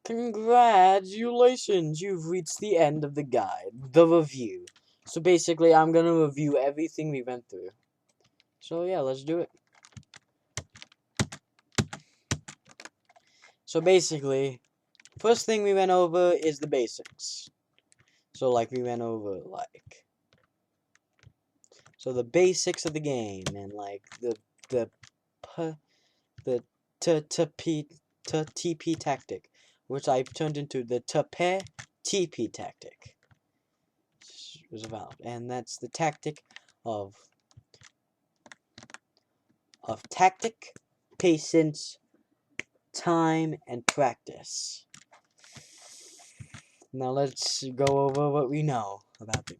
Congratulations, you've reached the end of the guide, the review. So basically, I'm gonna review everything we went through. So yeah, let's do it. So basically, first thing we went over is the basics. So like we went over like, so the basics of the game and like the p the TP tactic, which I've turned into the TP tactic. Was about, and that's the tactic of tactic, patience, time, and practice. Now let's go over what we know about it.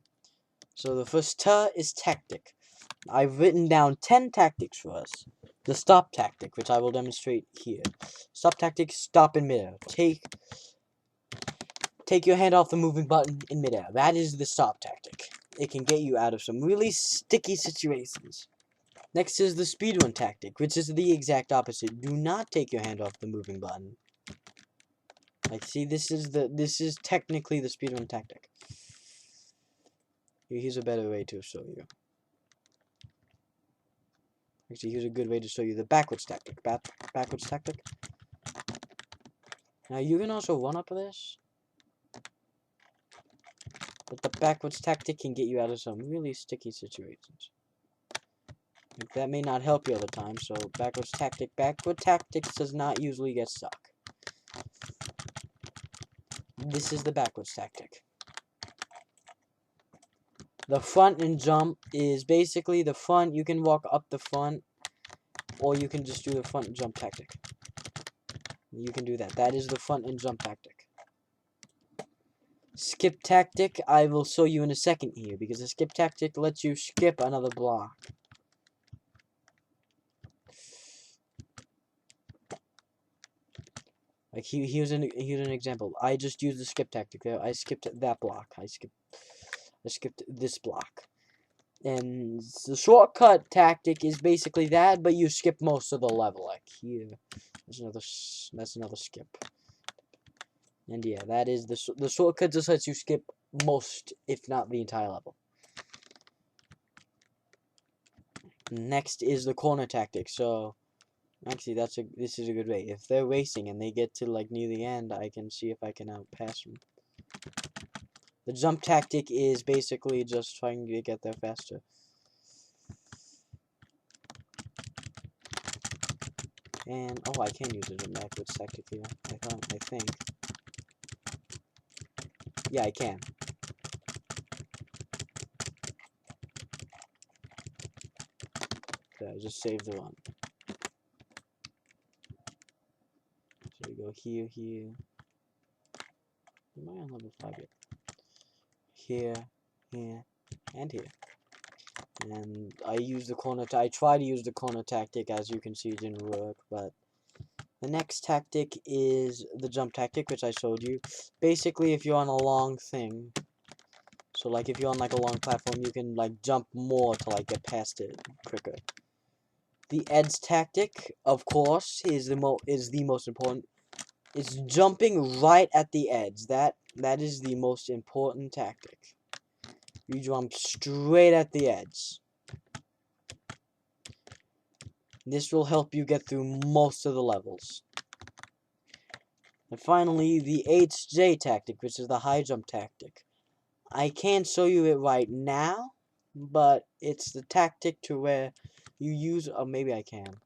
So the first T is tactic. I've written down 10 tactics for us. The stop tactic, which I will demonstrate here. Stop tactic, stop in midair. Take your hand off the moving button in midair. That is the stop tactic. It can get you out of some really sticky situations. Next is the speedrun tactic, which is the exact opposite. Do not take your hand off the moving button. Like, see, this is technically the speedrun tactic. Here's a better way to show you. Actually, here's a good way to show you the backwards tactic. Backwards tactic. Now, you can also run up this, but the backwards tactic can get you out of some really sticky situations. Like, that may not help you all the time, so backward tactics does not usually get stuck. This is the backwards tactic. The front and jump is basically the front. You can walk up the front, or you can just do the front and jump tactic. You can do that. That is the front and jump tactic. Skip tactic, I will show you in a second here, because the skip tactic lets you skip another block. Like here's an example. I just used the skip tactic there. I skipped that block. I skipped this block. And the shortcut tactic is basically that, but you skip most of the level. Like here, that's another skip. And yeah, that is the shortcut just lets you skip most, if not the entire level. Next is the corner tactic. So actually, this is a good way. If they're racing and they get to like near the end, I can see if I can outpass them. The jump tactic is basically just trying to get there faster. And oh, I can use the jump backwards tactic here. I think. Yeah, I can. Okay, I just saved the run. So we go here. Am I on level 5 yet? Here, and here. And I use the corner. I try to use the corner tactic. As you can see, it didn't work. But the next tactic is the jump tactic, which I showed you. Basically, if you're on a long thing, so like if you're on like a long platform, you can like jump more to like get past it quicker. The edge tactic, of course, is the most important. It's jumping right at the edge. That is the most important tactic. You jump straight at the edge. This will help you get through most of the levels. And finally, the HJ tactic, which is the high jump tactic. I can't show you it right now, but it's the tactic to where you use, or maybe I can.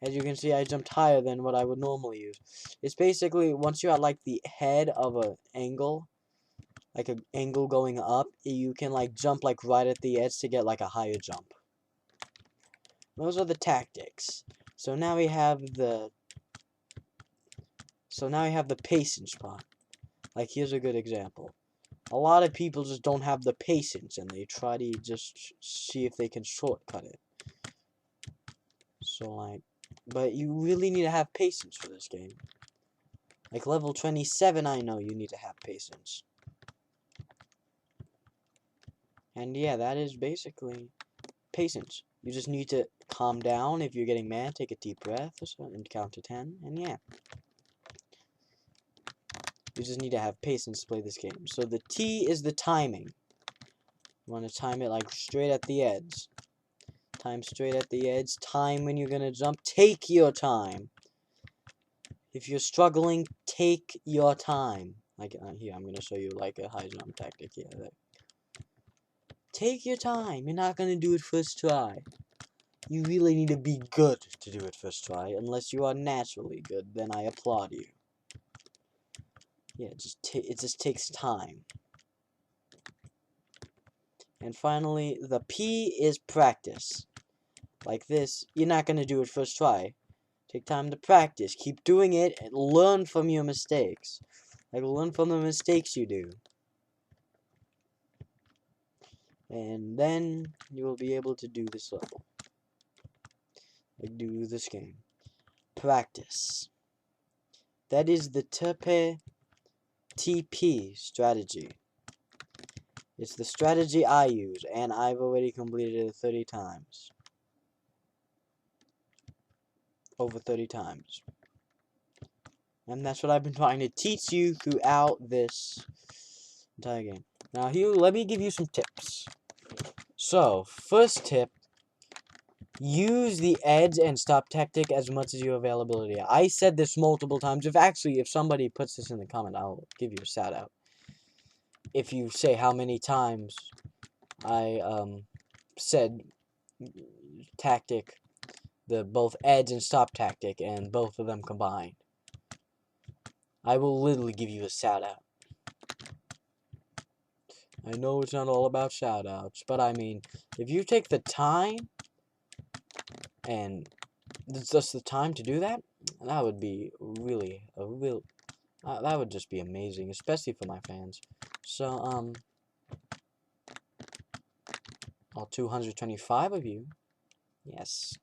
As you can see, I jumped higher than what I would normally use. It's basically, once you're at like the head of an angle, like an angle going up, you can like jump like right at the edge to get like a higher jump. Those are the tactics. So now we have the patience part. Like, here's a good example. A lot of people just don't have the patience, and they try to just see if they can shortcut it. So, like, but you really need to have patience for this game. Like, level 27, I know you need to have patience. And yeah, that is basically patience. You just need to calm down. If you're getting mad, take a deep breath or something and count to 10, and yeah. You just need to have patience to play this game. So the T is the timing. You want to time it like straight at the edge. Time straight at the edge. Time when you're gonna jump. Take your time. If you're struggling, take your time. Like here, I'm gonna show you like a high jump tactic here. Take your time. You're not gonna do it first try. You really need to be good to do it first try. Unless you are naturally good, then I applaud you. Yeah, it just takes time. And finally, the P is practice. Like this, you're not gonna do it first try. Take time to practice. Keep doing it and learn from your mistakes. Like, learn from the mistakes you do. And then you will be able to do this level. Like, do this game. Practice. That is the TP strategy. It's the strategy I use, and I've already completed it 30 times. Over 30 times. And that's what I've been trying to teach you throughout this entire game. Now, here, let me give you some tips. So, first tip, use the edge and stop tactic as much as your availability. I said this multiple times. If somebody puts this in the comment, I'll give you a shout out. If you say how many times I said tactic, the both edge and stop tactic, and both of them combined, I will literally give you a shout out. I know it's not all about shout outs, but I mean, if you take the time and it's just the time to do that, that would be really that would just be amazing, especially for my fans. So all 225 of you, yes,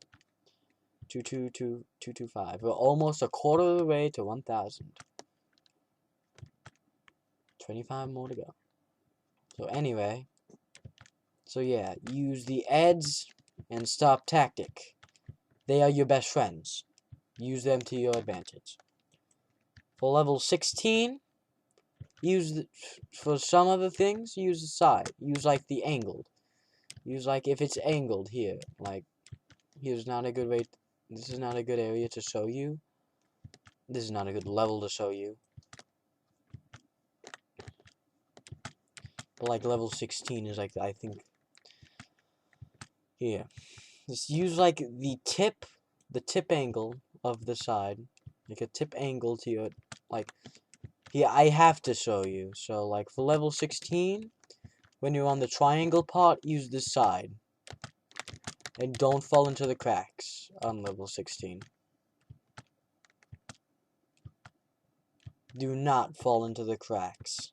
225. We're almost a quarter of the way to 1,000. 25 more to go. So anyway, so yeah, use the edge and stop tactic. They are your best friends. Use them to your advantage. For level 16, for some of the things, use the side. Use like the angled. Use like if it's angled here. Like, here's not a good way. This is not a good area to show you. This is not a good level to show you. But like level 16 is like, I think, here. Just use like the tip angle of the side. Like a tip angle to your, like, yeah, I have to show you. So like for level 16, when you're on the triangle part, use this side. And don't fall into the cracks on level 16. Do not fall into the cracks.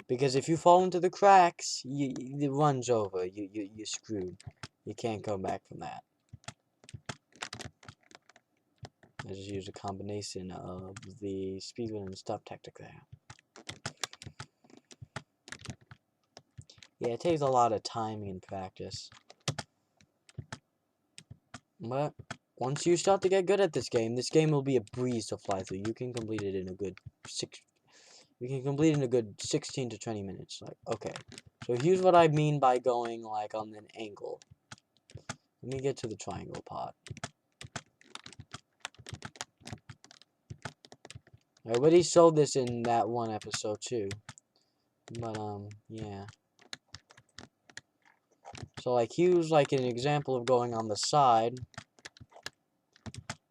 Because if you fall into the cracks, the run's over. You're screwed. You can't come back from that. I just use a combination of the speedrun and stop tactic there. Yeah, it takes a lot of timing and practice. But once you start to get good at this game will be a breeze to fly through. You can complete it in a good 16 to 20 minutes. Like, okay. So here's what I mean by going like on an angle. Let me get to the triangle part. I already showed this in that one episode too. But yeah. So like here's like an example of going on the side.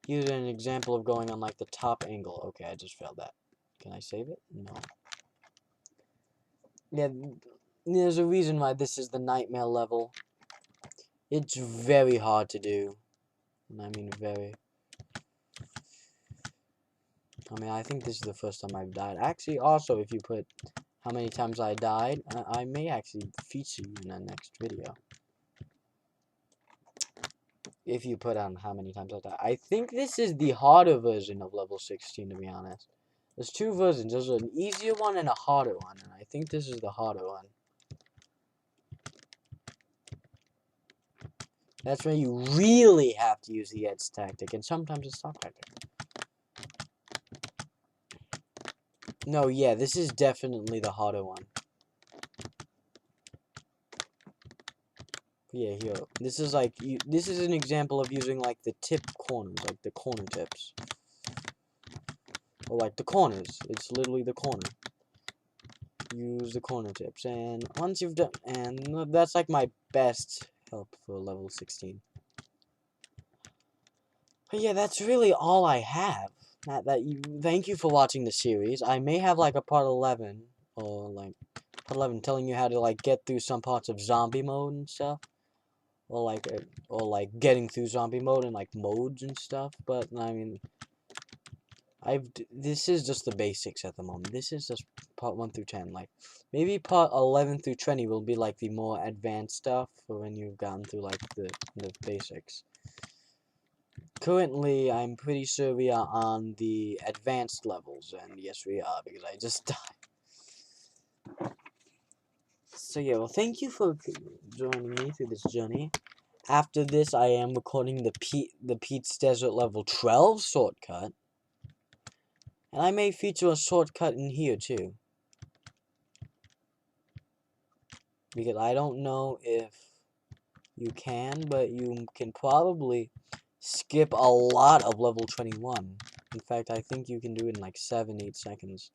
Here's an example of going on like the top angle. Okay, I just failed that. Can I save it? No. Yeah, there's a reason why this is the nightmare level. It's very hard to do. And I mean very. I mean, I think this is the first time I've died. Actually, also, if you put how many times I died, I may actually feature you in the next video. If you put on how many times I died. I think this is the harder version of level 16, to be honest. There's two versions. There's an easier one and a harder one. And I think this is the harder one. That's where you really have to use the edge tactic, and sometimes the stock tactic. No, yeah, this is definitely the harder one. Yeah, here. This is like this is an example of using like the tip corners, like the corner tips, or like the corners. It's literally the corner. Use the corner tips, and once you've done, and that's like my best help for level 16. But yeah, that's really all I have. Thank you for watching the series. I may have like a part 11 or like part 11 telling you how to like get through some parts of zombie mode and stuff, or like getting through zombie mode and like modes and stuff. But I mean, this is just the basics at the moment. This is just part 1 through 10. Like maybe part 11 through 20 will be like the more advanced stuff for when you've gotten through like the basics. Currently, I'm pretty sure we are on the advanced levels, and yes, we are, because I just died. So yeah, well, thank you for joining me through this journey. After this, I am recording the Pete's Desert Level 12 shortcut, and I may feature a shortcut in here too, because I don't know if you can, but you can probably skip a lot of level 21. In fact, I think you can do it in like 7-8 seconds.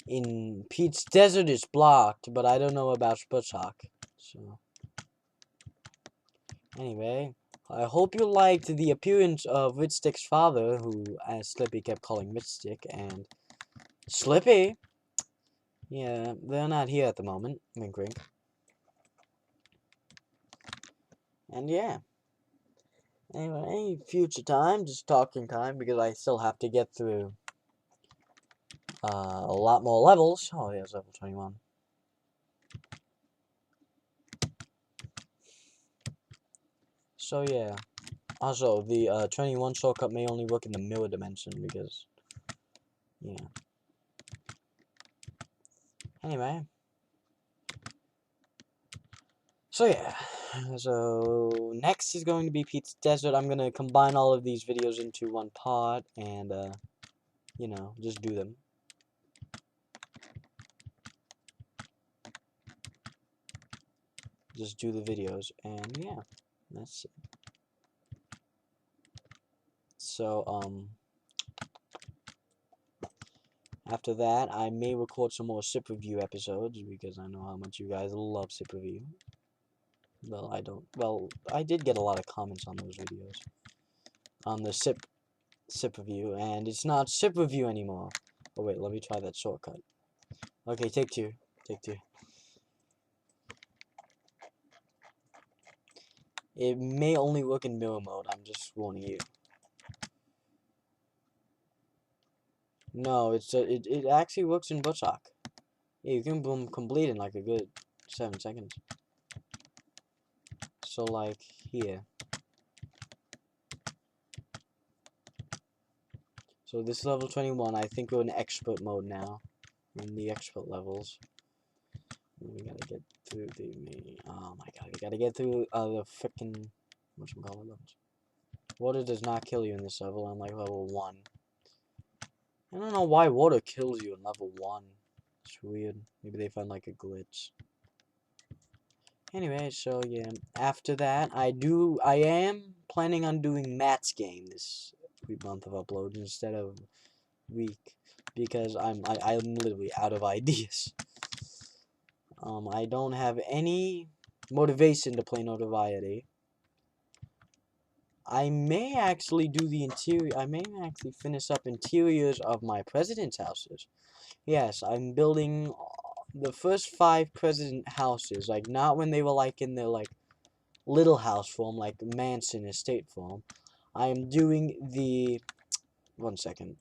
In Pete's Desert it's blocked, but I don't know about Sputzhawk. So anyway, I hope you liked the appearance of Ritstick's father, who, as Slippy kept calling Ritstick, and Slippy. Yeah, they're not here at the moment. Wink, wink. And yeah. Anyway, future time, just talking time, because I still have to get through a lot more levels. Oh, yeah, it's level 21. So yeah. Also, the 21 shortcut may only work in the mirror dimension, because, yeah. Anyway. So yeah. So next is going to be Pete's Desert. I'm gonna combine all of these videos into one part, and you know, just do them. Just do the videos, and yeah, that's it. So after that, I may record some more SIP review episodes, because I know how much you guys love SIP review. Well, I don't. Well, I did get a lot of comments on those videos. On the SIP review, and it's not SIP review anymore. Oh wait, let me try that shortcut. Okay, take two. Take two. It may only work in mirror mode, I'm just warning you. No, it actually works in Butchhawk. Yeah, you can boom complete in like a good 7 seconds. So like here. So this is level 21. I think we're in expert mode now. We're in the expert levels. We gotta get through oh my god, we gotta get through the frickin' whatchamacallit levels. Water does not kill you in this level. I'm like level 1. I don't know why water kills you in level 1. It's weird. Maybe they found like a glitch. Anyway, so yeah. After that, I am planning on doing Matt's game this month of uploads instead of week, because I'm literally out of ideas. I don't have any motivation to play Notoriety. I may actually do the interior. I may actually finish up interiors of my president's houses. Yes, I'm building the first 5 president houses. Like, not when they were like in their like little house form, like mansion estate form. I am doing the 1 second.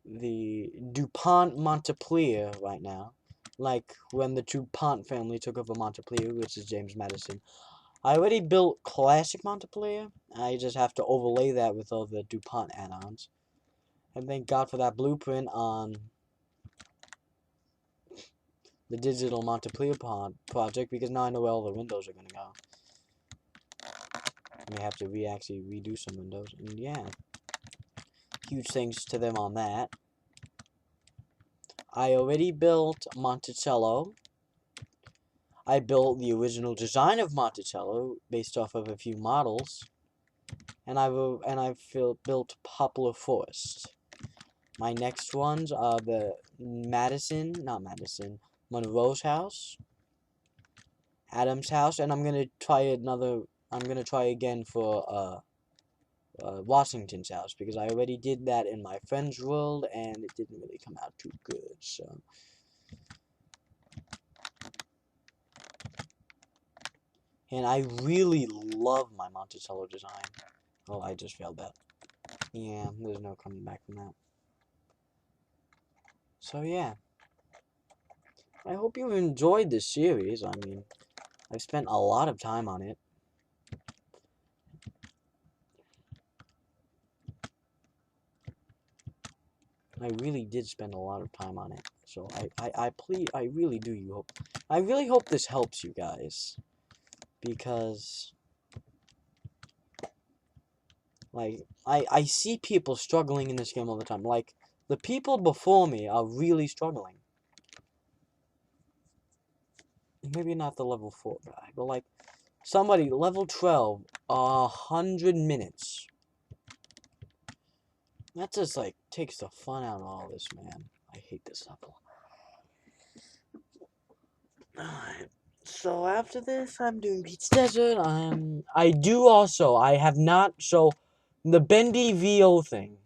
The DuPont Montpelier right now. Like when the DuPont family took over Montpelier, which is James Madison. I already built classic Montpelier. I just have to overlay that with all the DuPont add-ons. And thank God for that blueprint on the digital multiplayer project, because now I know where all the windows are gonna go. I may have to actually redo some windows, and yeah, huge thanks to them on that. I already built Monticello. I built the original design of Monticello based off of a few models, and I've built Poplar Forest. My next ones are the Monroe's house, Adam's house, and I'm gonna try again for Washington's house, because I already did that in my friend's world and it didn't really come out too good. So and I really love my Monticello design. Oh, I just failed that. Yeah, there's no coming back from that. So yeah, I hope you enjoyed this series. I mean, I've spent a lot of time on it. I really did spend a lot of time on it. So I really do I really hope this helps you guys, because like I see people struggling in this game all the time. Like, the people before me are really struggling. Maybe not the level 4 guy, but like somebody level 12, 100 minutes. That just like takes the fun out of all this, man. I hate this level. Alright. So after this, I'm doing Pete's Desert. I have not, so the Bendy VO thing.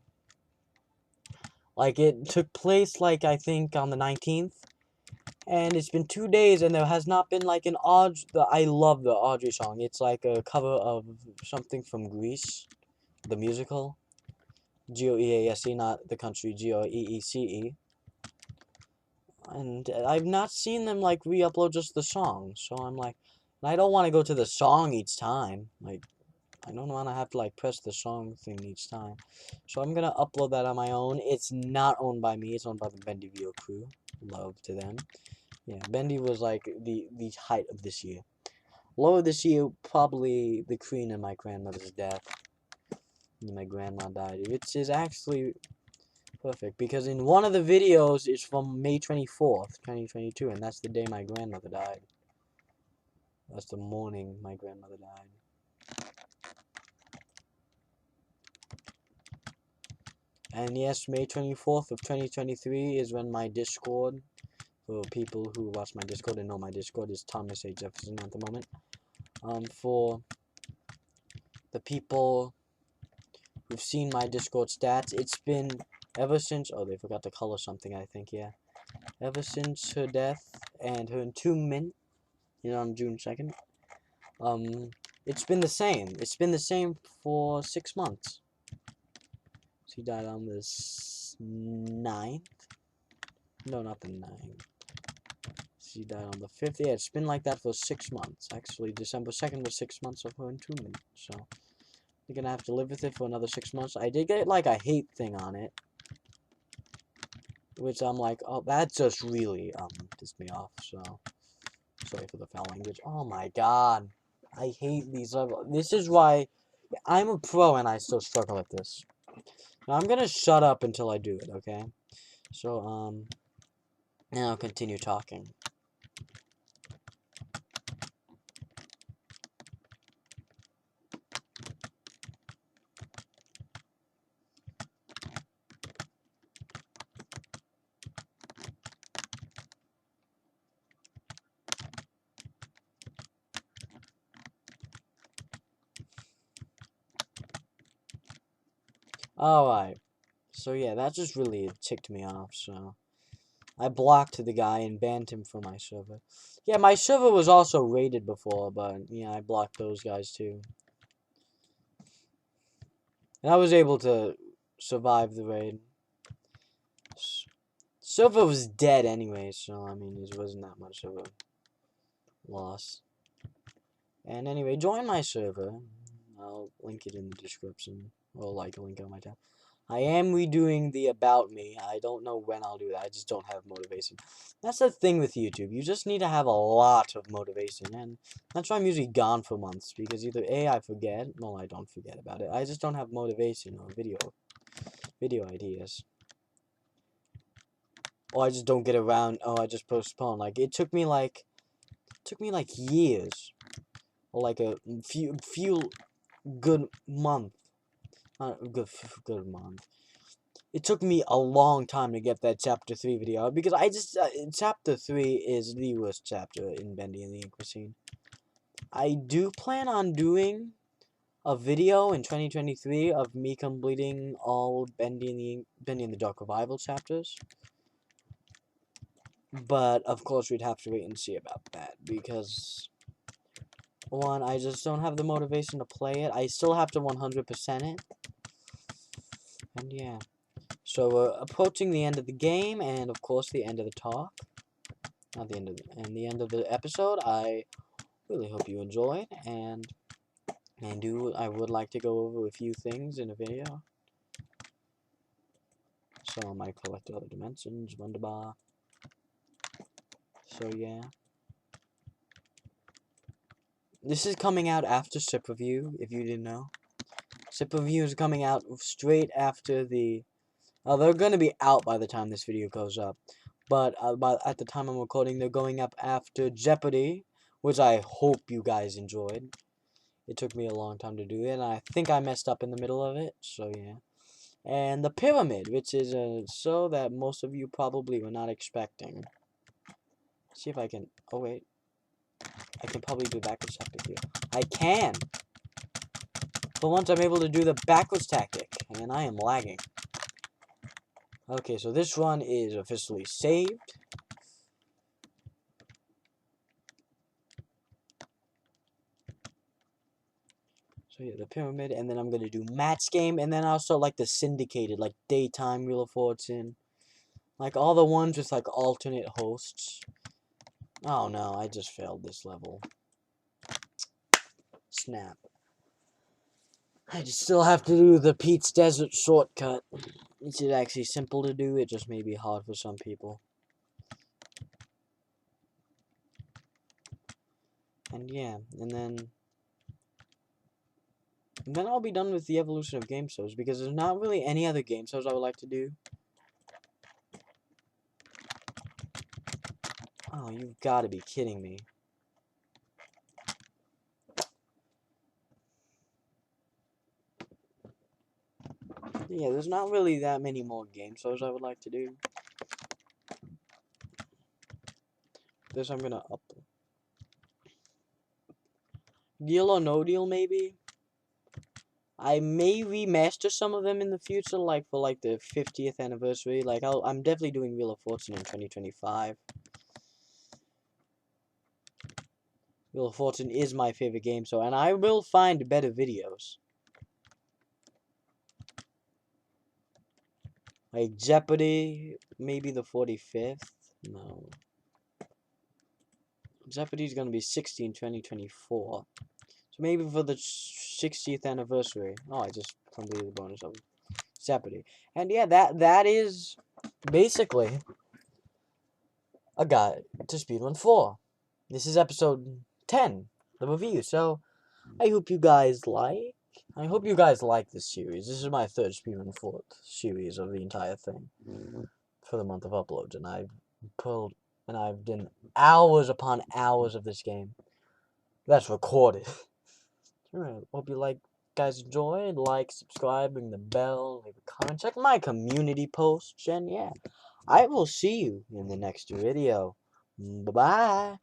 Like, it took place, like, I think on the 19th. And it's been 2 days, and there has not been, like, I love the Audrey song. It's like a cover of something from Grease, the musical. G-O-E-A-S-E, not the country, G-O-E-E-C-E. And I've not seen them, like, re-upload just the song. So I'm like, I don't want to go to the song each time. Like, I don't want to have to, like, press the song thing each time. So I'm going to upload that on my own. It's not owned by me. It's owned by the Bendy VO crew. Love to them. Yeah, Bendy was, like, the height of this year. Lower this year, probably the Queen and my grandmother's death. And my grandma died. Which is actually perfect, because in one of the videos is from May 24th, 2022, and that's the day my grandmother died. That's the morning my grandmother died. And yes, May 24th of 2023 is when my Discord, for people who watch my Discord and know my Discord, is Thomas A. Jefferson at the moment. For the people who've seen my Discord stats, it's been ever since, oh, they forgot to color something, I think, yeah. Ever since her death and her entombment, on June 2nd, it's been the same. It's been the same for 6 months. She died on the 9th. No, not the 9th. She died on the 5th. Yeah, it's been like that for 6 months. Actually, December 2nd was 6 months of her entombment. So, you're gonna have to live with it for another 6 months. I did get, like, a hate thing on it. Which I'm like, oh, that just really, pissed me off. So, sorry for the foul language. Oh my god. I hate these levels. This is why I'm a pro and I still struggle at this. Now, I'm gonna shut up until I do it, okay? So, and I'll continue talking. Alright. So, yeah, that just really ticked me off, so I blocked the guy and banned him from my server. Yeah, my server was also raided before, but, yeah, I blocked those guys, too. And I was able to survive the raid. Server was dead anyway, so, I mean, it wasn't that much of a loss. And anyway, join my server. I'll link it in the description. Or, like, a link on my tab. I am redoing the About Me. I don't know when I'll do that. I just don't have motivation. That's the thing with YouTube. You just need to have a lot of motivation. And that's why I'm usually gone for months. Because either A, I forget. No, I don't forget about it. I just don't have motivation or video ideas. Or I just don't get around. Oh, I just postpone. Like, it took me like years. Or like a few good month. Good month. It took me a long time to get that chapter 3 video because I just chapter 3 is the worst chapter in Bendy and the Ink Machine. I do plan on doing a video in 2023 of me completing all Bendy and the Dark Revival chapters. But of course we'd have to wait and see about that because one, I just don't have the motivation to play it. I still have to 100% it. And yeah. So we're approaching the end of the game, and of course the end of the talk. Not the end of the end of the episode. I really hope you enjoyed, and I would like to go over a few things in a video. So I might collect other dimensions, Wunderbar. So yeah. This is coming out after Sip Review, if you didn't know. Sip Review is coming out straight after the... they're going to be out by the time this video goes up. But at the time I'm recording, they're going up after Jeopardy, which I hope you guys enjoyed. It took me a long time to do it, and I think I messed up in the middle of it, so yeah. And The Pyramid, which is a show that most of you probably were not expecting. Let's see if I can... Oh, wait. I can probably do backwards tactic here. I can! For once, I'm able to do the backwards tactic, and I am lagging. Okay, so this run is officially saved. So yeah, the Pyramid, and then I'm gonna do Match Game, and then also like the Syndicated, like Daytime, Wheel of Fortune. Like all the ones with like alternate hosts. Oh no, I just failed this level. Snap. I just still have to do the Pete's Desert shortcut. Which is actually simple to do, it just may be hard for some people. And yeah, and then I'll be done with the evolution of game shows, because there's not really any other game shows I would like to do. Oh, you've got to be kidding me. Yeah, there's not really that many more game shows I would like to do. This I'm gonna up. Deal or No Deal, maybe? I may remaster some of them in the future, like for like the 50th anniversary. Like I'm definitely doing Wheel of Fortune in 2025. Wheel of Fortune is my favorite game, so and I will find better videos. Like Jeopardy, maybe the 45th. No. Jeopardy's gonna be 16 2024. So maybe for the 60th anniversary. Oh, I just completed the bonus of Jeopardy. And yeah, that is basically a guide to Speedrun 4. This is episode 10, the review. So I hope you guys like. I hope you guys like this series. This is my third Speedrun 4 series of the entire thing for the month of uploads, and I've done hours upon hours of this game. That's recorded. Alright, hope you guys enjoyed. Like, subscribe, ring the bell, leave a comment, check my community posts, and yeah, I will see you in the next video. Bye-bye.